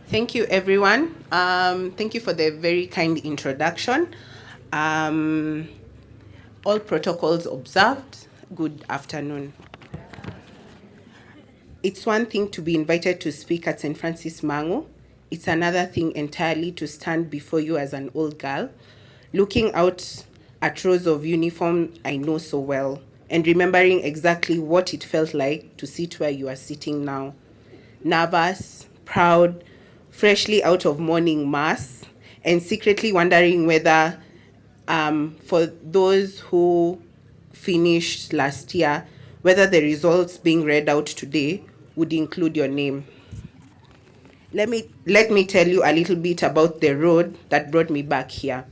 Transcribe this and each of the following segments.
Thank you, everyone. Thank you for the very kind introduction. Um, all protocols observed. Good afternoon. It's one thing to be invited to speak at St. Francis Mangu. It's another thing entirely to stand before you as an old girl, looking out at rows of uniform I know so well, and remembering exactly what it felt like to sit where you are sitting now. Nervous, proud, freshly out of morning mass, and secretly wondering whether, for those who finished last year, whether the results being read out today would include your name. Let me tell you a little bit about the road that brought me back here.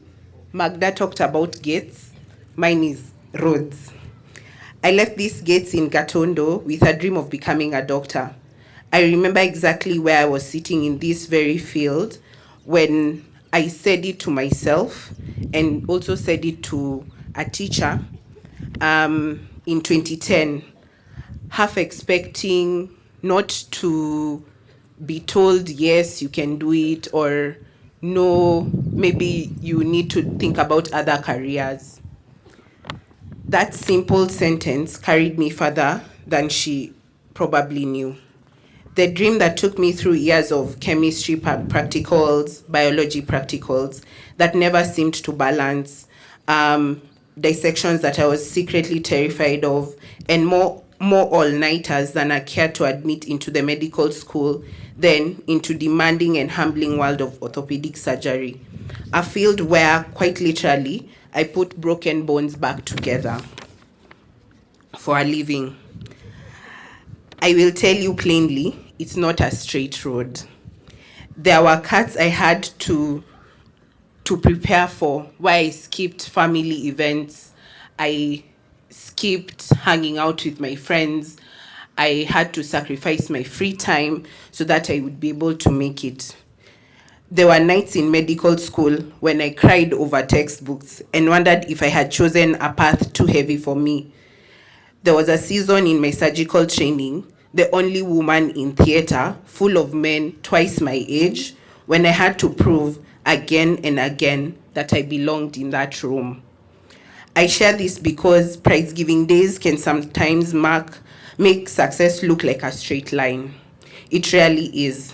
Magda talked about gates. Mine is roads. I left these gates in Gatondo with a dream of becoming a doctor. I remember exactly where I was sitting in this very field when I said it to myself and also said it to a teacher in 2010, half expecting not to be told, yes, you can do it, or no, maybe you need to think about other careers. That simple sentence carried me further than she probably knew. The dream that took me through years of chemistry practicals, biology practicals, that never seemed to balance, dissections that I was secretly terrified of, and more all-nighters than I cared to admit into the medical school, then into demanding and humbling world of orthopedic surgery. A field where, quite literally, I put broken bones back together for a living. I will tell you plainly, it's not a straight road. There were cuts I had to prepare for, where I skipped family events, I skipped hanging out with my friends, I had to sacrifice my free time so that I would be able to make it. There were nights in medical school when I cried over textbooks and wondered if I had chosen a path too heavy for me. There was a season in my surgical training, the only woman in theater, full of men twice my age, when I had to prove again and again that I belonged in that room. I share this because prize giving days can sometimes make success look like a straight line. It really is.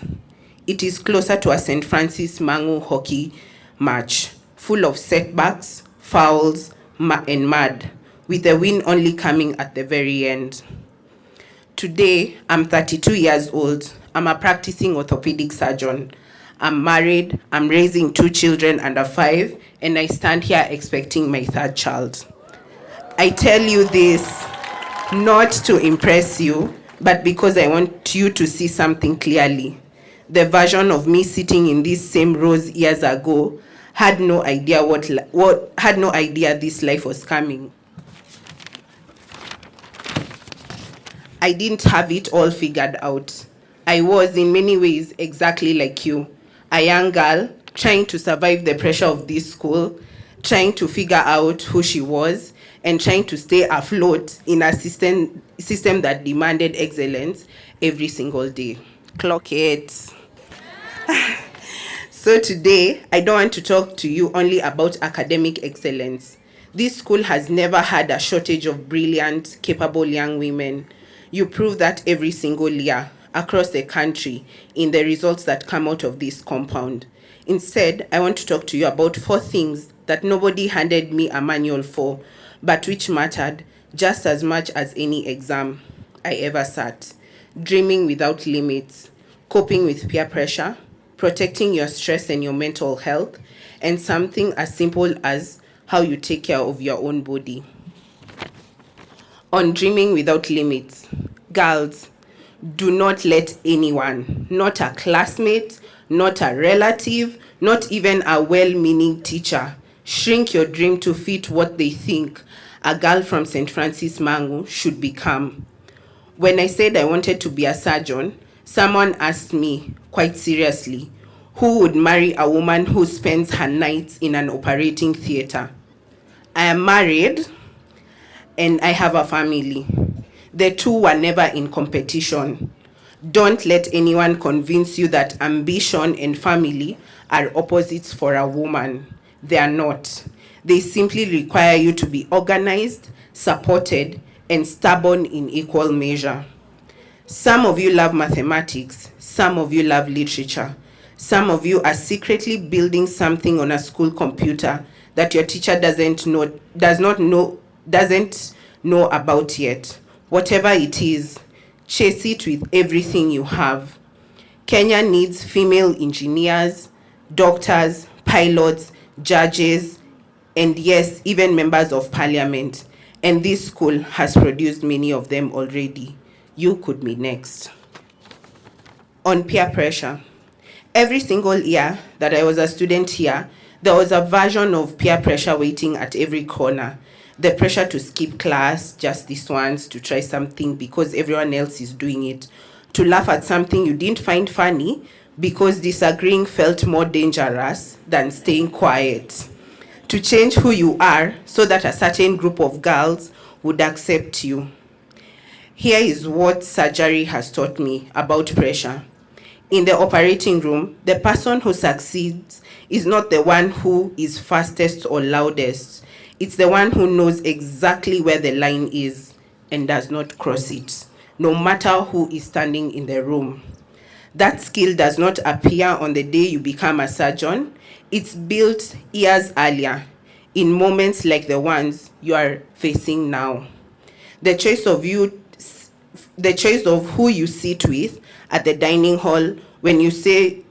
It is closer to a St. Francis Mangu hockey match, full of setbacks, fouls, and mud, with the win only coming at the very end. Today, I'm 32 years old. I'm a practicing orthopedic surgeon. I'm married, I'm raising 2 children under 5, and I stand here expecting my 3rd child. I tell you this not to impress you, but because I want you to see something clearly. The version of me sitting in these same rows years ago had no idea had no idea this life was coming. I didn't have it all figured out. I was in many ways exactly like you, a young girl trying to survive the pressure of this school, trying to figure out who she was, and trying to stay afloat in a system that demanded excellence every single day. Clock it. So today, I don't want to talk to you only about academic excellence. This school has never had a shortage of brilliant, capable young women. You prove that every single year across the country in the results that come out of this compound. Instead, I want to talk to you about 4 things that nobody handed me a manual for, but which mattered just as much as any exam I ever sat. Dreaming without limits, coping with peer pressure, protecting your stress and your mental health, and something as simple as how you take care of your own body. On dreaming without limits, girls, do not let anyone, not a classmate, not a relative, not even a well-meaning teacher, shrink your dream to fit what they think a girl from St. Francis Mangu should become. When I said I wanted to be a surgeon, someone asked me, quite seriously, who would marry a woman who spends her nights in an operating theater? I am married and I have a family. The two were never in competition. Don't let anyone convince you that ambition and family are opposites for a woman. They are not. They simply require you to be organized, supported, and stubborn in equal measure. Some of you love mathematics, some of you love literature. Some of you are secretly building something on a school computer that your teacher doesn't know about yet. Whatever it is, chase it with everything you have. Kenya needs female engineers, doctors, pilots, judges, and yes, even members of parliament. And this school has produced many of them already. You could be next. On peer pressure. Every single year that I was a student here, there was a version of peer pressure waiting at every corner. The pressure to skip class just this once, to try something because everyone else is doing it, to laugh at something you didn't find funny because disagreeing felt more dangerous than staying quiet, to change who you are so that a certain group of girls would accept you. Here is what surgery has taught me about pressure. In the operating room, the person who succeeds is not the one who is fastest or loudest. It's the one who knows exactly where the line is and does not cross it, no matter who is standing in the room. That skill does not appear on the day you become a surgeon. It's built years earlier, in moments like the ones you are facing now. The choice of who you sit with at the dining hall, when you say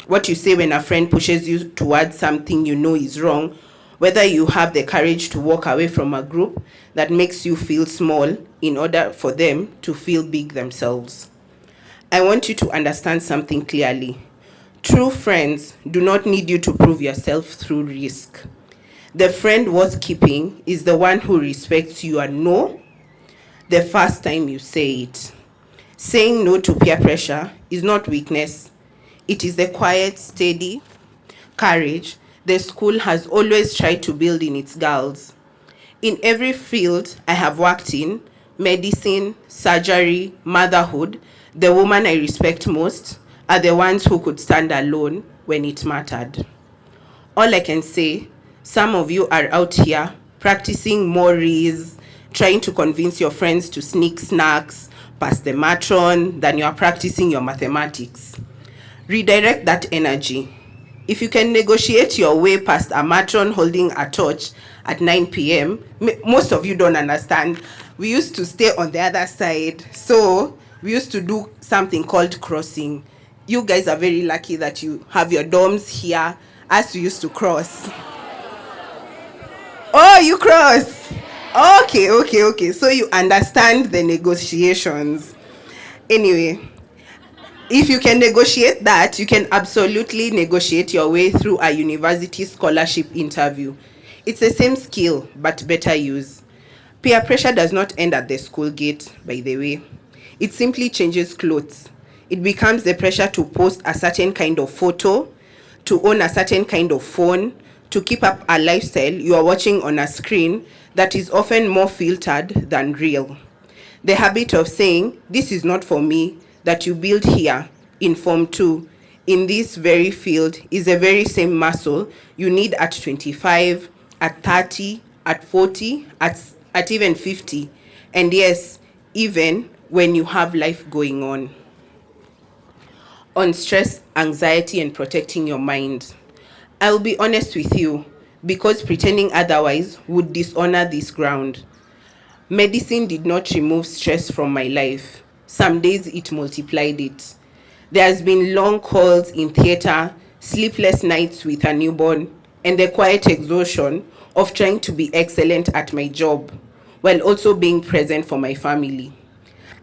what you say when a friend pushes you towards something you know is wrong, whether you have the courage to walk away from a group that makes you feel small in order for them to feel big themselves. I want you to understand something clearly. True friends do not need you to prove yourself through risk. The friend worth keeping is the one who respects your no the first time you say it. Saying no to peer pressure is not weakness. It is the quiet, steady courage the school has always tried to build in its girls. In every field I have worked in, medicine, surgery, motherhood, the women I respect most are the ones who could stand alone when it mattered. All I can say, some of you are out here practicing mores, trying to convince your friends to sneak snacks past the matron than you are practicing your mathematics. Redirect that energy. If you can negotiate your way past a matron holding a torch at 9 p.m., most of you don't understand. We used to stay on the other side, so we used to do something called crossing. You guys are very lucky that you have your dorms here, as we used to cross. Oh, you cross. Okay. So you understand the negotiations. Anyway, if you can negotiate that, you can absolutely negotiate your way through a university scholarship interview. It's the same skill, but better use. Peer pressure does not end at the school gate, by the way. It simply changes clothes. It becomes the pressure to post a certain kind of photo, to own a certain kind of phone, to keep up a lifestyle you are watching on a screen that is often more filtered than real. The habit of saying, "This is not for me," that you build here in Form 2, in this very field, is the very same muscle you need at 25, at 30, at 40, at even 50. And yes, even when you have life going on. On stress, anxiety, and protecting your mind. I'll be honest with you, because pretending otherwise would dishonor this ground. Medicine did not remove stress from my life. Some days it multiplied it. There has been long calls in theater, sleepless nights with a newborn, and the quiet exhaustion of trying to be excellent at my job, while also being present for my family.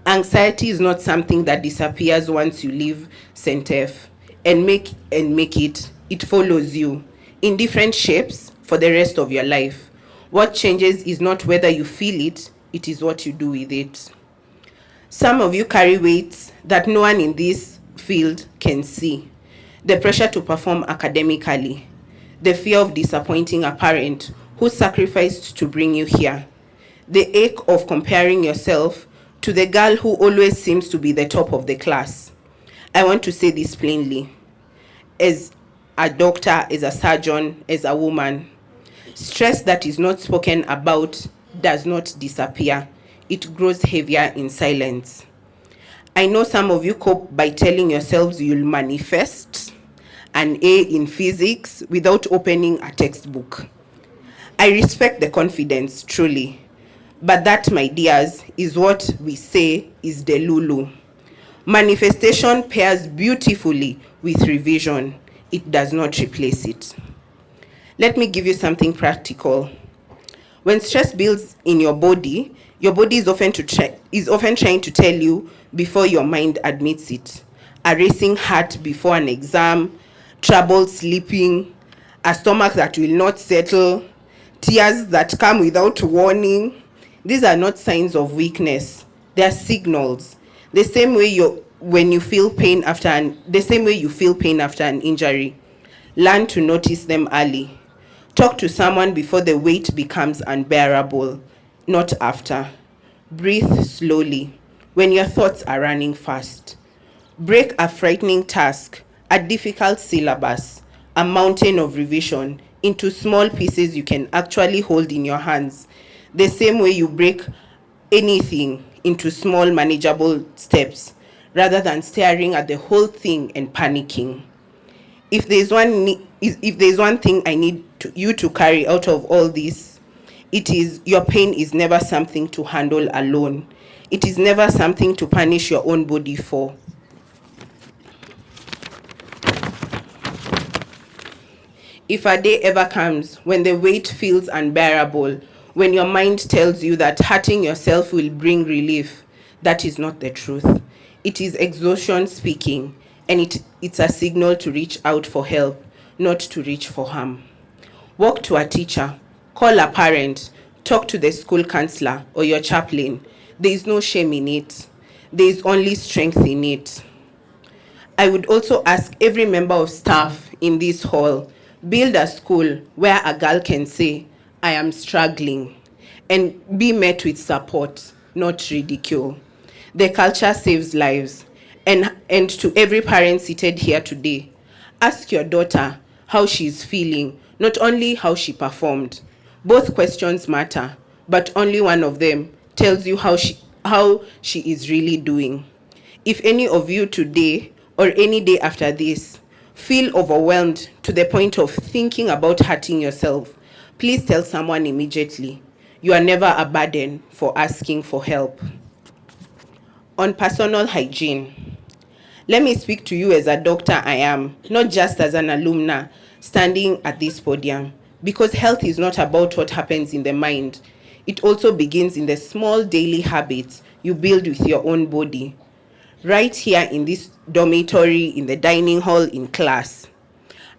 Anxiety is not something that disappears once you leave Centef and make it. It follows you in different shapes for the rest of your life. What changes is not whether you feel it, it is what you do with it. Some of you carry weights that no one in this field can see. The pressure to perform academically, the fear of disappointing a parent who sacrificed to bring you here, the ache of comparing yourself To the girl who always seems to be the top of the class, I want to say this plainly. As a doctor, as a surgeon, as a woman, stress that is not spoken about does not disappear. It grows heavier in silence. I know some of you cope by telling yourselves you'll manifest an A in physics without opening a textbook. I respect the confidence, truly. But that, my dears, is what we say is the Lulu. Manifestation pairs beautifully with revision. It does not replace it. Let me give you something practical. When stress builds in your body is often trying to tell you before your mind admits it. A racing heart before an exam, trouble sleeping, a stomach that will not settle, tears that come without warning. These are not signs of weakness. They are signals. The same way you feel pain after an injury. Learn to notice them early. Talk to someone before the weight becomes unbearable, not after. Breathe slowly when your thoughts are running fast. Break a frightening task, a difficult syllabus, a mountain of revision into small pieces you can actually hold in your hands. The same way you break anything into small manageable steps rather than staring at the whole thing and panicking. If there's one thing I need you to carry out of all this, it is your pain is never something to handle alone. It is never something to punish your own body for. If a day ever comes when the weight feels unbearable, when your mind tells you that hurting yourself will bring relief, that is not the truth. It is exhaustion speaking, and it's a signal to reach out for help, not to reach for harm. Walk to a teacher, call a parent, talk to the school counselor or your chaplain. There is no shame in it. There is only strength in it. I would also ask every member of staff in this hall, build a school where a girl can say, I am struggling, and be met with support, not ridicule. The culture saves lives. And to every parent seated here today, ask your daughter how she is feeling, not only how she performed. Both questions matter, but only one of them tells you how she is really doing. If any of you today or any day after this feel overwhelmed to the point of thinking about hurting yourself, please tell someone immediately. You are never a burden for asking for help. On personal hygiene, let me speak to you as a doctor I am, not just as an alumna standing at this podium, because health is not about what happens in the mind. It also begins in the small daily habits you build with your own body. Right here in this dormitory, in the dining hall, in class.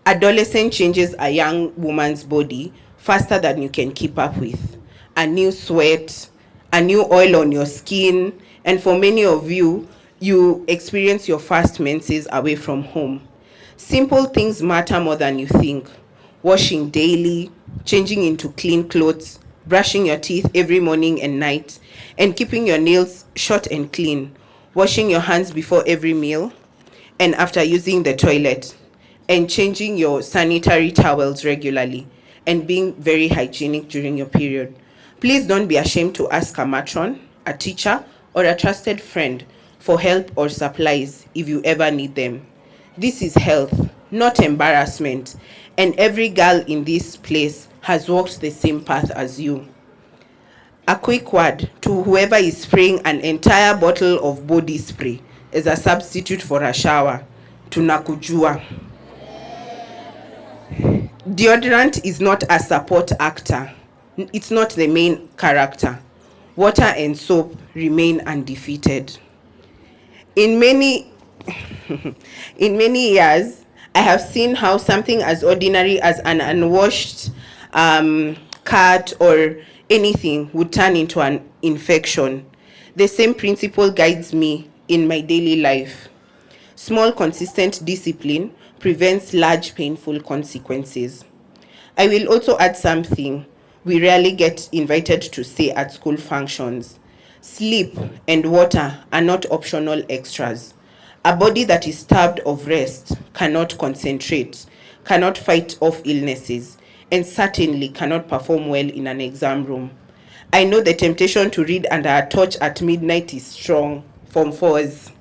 Adolescent changes a young woman's body faster than you can keep up with. A new sweat, a new oil on your skin, and for many of you, you experience your first menses away from home. Simple things matter more than you think. Washing daily, changing into clean clothes, brushing your teeth every morning and night, and keeping your nails short and clean, washing your hands before every meal and after using the toilet, and changing your sanitary towels regularly, and being very hygienic during your period. Please don't be ashamed to ask a matron, a teacher, or a trusted friend for help or supplies if you ever need them. This is health, not embarrassment, and every girl in this place has walked the same path as you. A quick word to whoever is spraying an entire bottle of body spray as a substitute for a shower. Tunakujua. Deodorant is not a support actor. It's not the main character. Water and soap remain undefeated. In many years, I have seen how something as ordinary as an unwashed cut or anything would turn into an infection. The same principle guides me in my daily life. Small, consistent discipline prevents large, painful consequences. I will also add something we rarely get invited to say at school functions. Sleep and water are not optional extras. A body that is starved of rest cannot concentrate, cannot fight off illnesses, and certainly cannot perform well in an exam room. I know the temptation to read under a torch at midnight is strong, Form 4s,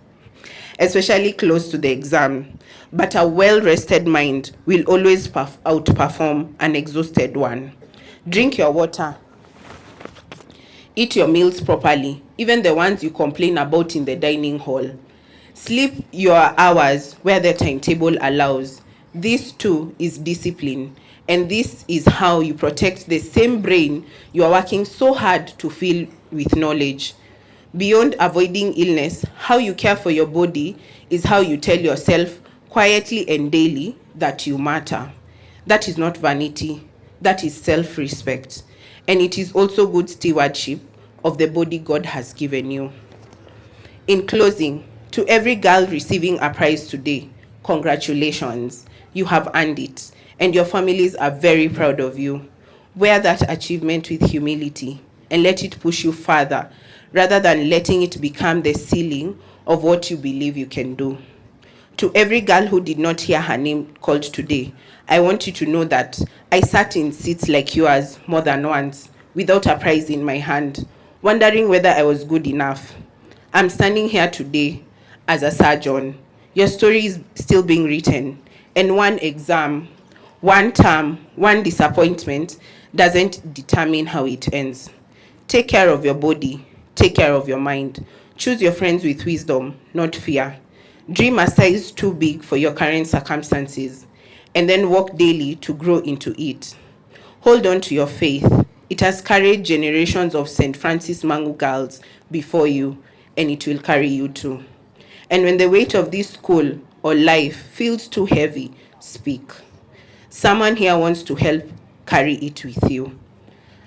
especially close to the exam. But a well rested mind will always outperform an exhausted one. Drink your water. Eat your meals properly, even the ones you complain about in the dining hall. Sleep your hours where the timetable allows. This too is discipline, and this is how you protect the same brain you are working so hard to fill with knowledge. Beyond avoiding illness, how you care for your body is how you tell yourself quietly and daily that you matter. That is not vanity, that is self respect. And it is also good stewardship of the body God has given you. In closing, to every girl receiving a prize today, congratulations. You have earned it, and your families are very proud of you. Wear that achievement with humility and let it push you further rather than letting it become the ceiling of what you believe you can do. To every girl who did not hear her name called today, I want you to know that I sat in seats like yours more than once without a prize in my hand, wondering whether I was good enough. I'm standing here today as a surgeon. Your story is still being written, and one exam, one term, one disappointment doesn't determine how it ends. Take care of your body, take care of your mind. Choose your friends with wisdom, not fear. Dream a size too big for your current circumstances, and then work daily to grow into it. Hold on to your faith. It has carried generations of St. Francis Mangu girls before you, and it will carry you too. And when the weight of this school or life feels too heavy, speak. Someone here wants to help carry it with you.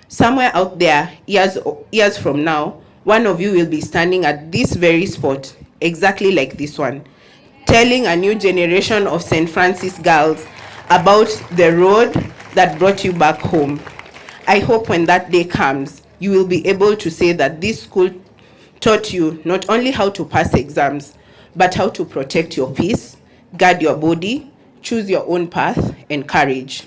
Somewhere out there, years from now, one of you will be standing at this very spot, exactly like this one, telling a new generation of St. Francis girls about the road that brought you back home. I hope when that day comes, you will be able to say that this school taught you not only how to pass exams, but how to protect your peace, guard your body, choose your own path, and courage.